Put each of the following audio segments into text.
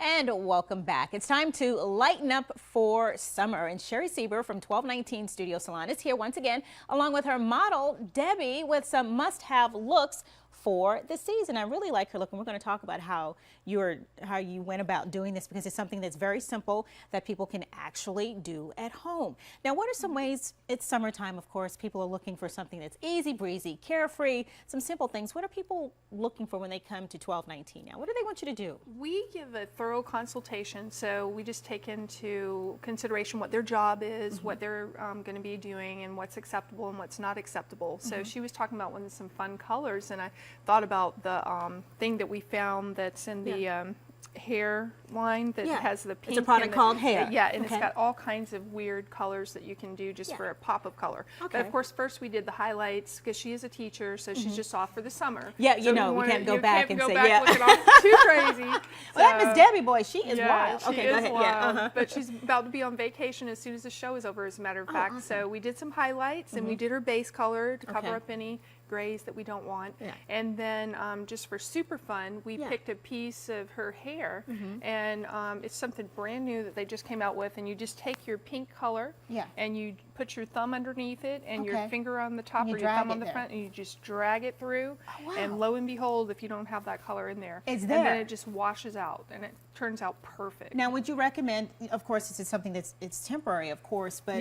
And welcome back. It's time to lighten up for summer. And Sherry Sieber from 1219 Studio Salon is here once again, along with her model, Debbie, with some must-have looks for the season. I really like her look, and we're going to talk about how you went about doing this, because it's something that's very simple that people can actually do at home. Now, what are some ways? It's summertime, of course. People are looking for something that's easy breezy, carefree, some simple things. What are people looking for when they come to 1219 now? What do they want you to do? We give a thorough consultation, so we just take into consideration what their job is, what they're going to be doing, and what's acceptable and what's not acceptable. So she was talking about some fun colors, and I thought about the thing that we found that's in the hair line that has the pink. It's a product called Hair. Yeah, and it's got all kinds of weird colors that you can do just for a pop of color. But of course, first we did the highlights, because she is a teacher, so she's just off for the summer. Yeah, so we can't go back and say, look at all too crazy. Well, that Miss Debbie boy, she is wild. She Okay, is go ahead. wild, but she's about to be on vacation as soon as the show is over, as a matter of fact. Awesome. So we did some highlights, and we did her base color to cover up any grays that we don't want. And then just for super fun, we picked a piece of her hair, and it's something brand new that they just came out with, and you just take your pink color and you put your thumb underneath it and your finger on the top, or your thumb on the front, and you just drag it through, and lo and behold, if you don't have that color in there, it's there. And then it just washes out, and it turns out perfect. Now, would you recommend, of course, this is something it's temporary, of course, but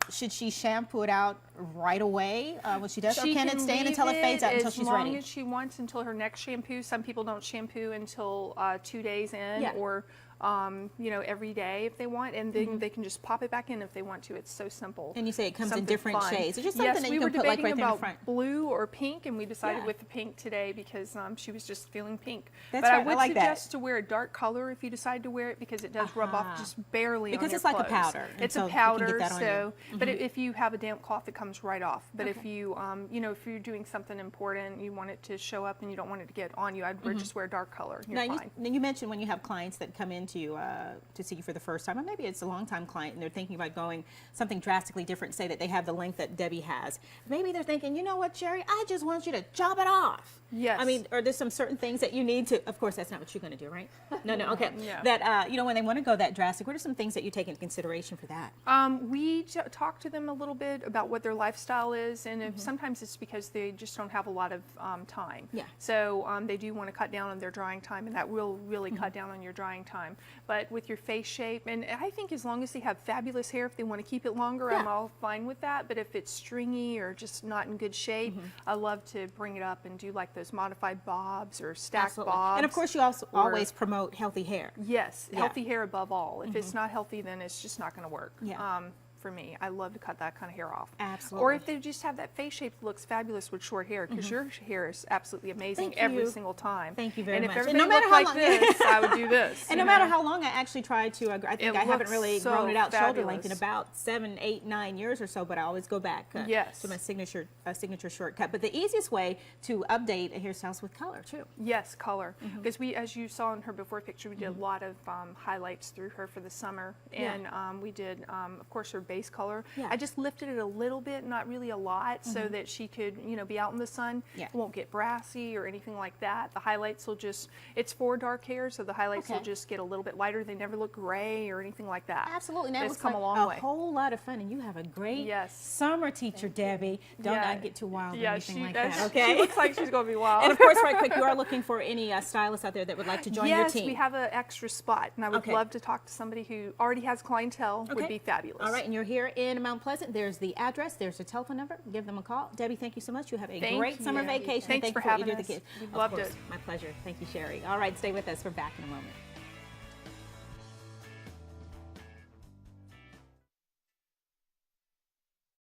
should she shampoo it out right away when she does, or can it stay in until it fades out until she's ready? As long as she wants, until her next shampoo. Some people don't shampoo until 2 days in, or every day if they want, and then they can just pop it back in if they want to. It's so simple. And you say it comes in different shades. It's just something that you can put like right there in the front. Blue or pink, and we decided with the pink today because she was just feeling pink. That's but right. I would like suggest to wear a dark color if you decide to wear it, because it does rub off just barely on your it's like clothes. a powder. It's a powder, so but if you have a damp cloth, it comes right off. But if you if you're doing something important, you want it to show up and you don't want it to get on you, I'd just wear a dark color. You're fine. You mentioned when you have clients that come into you to see you for the first time, or maybe it's a long-time client and they're thinking about going something drastically different, say that they have the length that Debbie has. Maybe they're thinking, you know what, Sherry, I just want you to chop it off. Yes. I mean, are there some certain things that you need to, of course, that's not what you're going to do, right? No, okay. That, when they want to go that drastic, what are some things that you take into consideration for that? We talk to them a little bit about what their lifestyle is, and if sometimes it's because they just don't have a lot of time. So they do want to cut down on their drying time, and that will really cut down on your drying time. But with your face shape, and I think as long as they have fabulous hair, if they want to keep it longer, I'm all fine with that. But if it's stringy or just not in good shape, I love to bring it up and do like those modified bobs or stacked bobs. And of course, you also always promote healthy hair. Yes, healthy hair above all. If it's not healthy, then it's just not going to work. For me, I love to cut that kind of hair off. Absolutely. Or if they just have that face shape that looks fabulous with short hair, because your hair is absolutely amazing every single time. Thank you very much. And if everybody looked like this, I would do this. And no matter how long I actually tried to, I think I haven't really grown it out fabulous. shoulder length in about 7, 8, 9 years or so, but I always go back to my signature shortcut. But the easiest way to update a hairstyle is with color too. Yes, color. Because we, as you saw in her before picture, we did a lot of highlights through her for the summer, and we did, of course, her base color. I just lifted it a little bit, not really a lot, so that she could, be out in the sun. It won't get brassy or anything like that. The highlights will just, it's for dark hair, so the highlights will just get a little bit lighter. They never look gray or anything like that. Absolutely. Now it's come a long way. A whole lot of fun, and you have a great summer teacher, Debbie. Don't not get too wild or anything like that, okay? She looks like she's going to be wild. And of course, right quick, you are looking for any stylists out there that would like to join your team. Yes, we have an extra spot, and I would love to talk to somebody who already has clientele. Would be fabulous. All right, and you're here in Mount Pleasant. There's the address. There's the telephone number. Give them a call. Debbie, thank you so much. You have a great summer vacation. Thanks for having us. We loved it. My pleasure. Thank you, Sherry. All right, stay with us. We're back in a moment.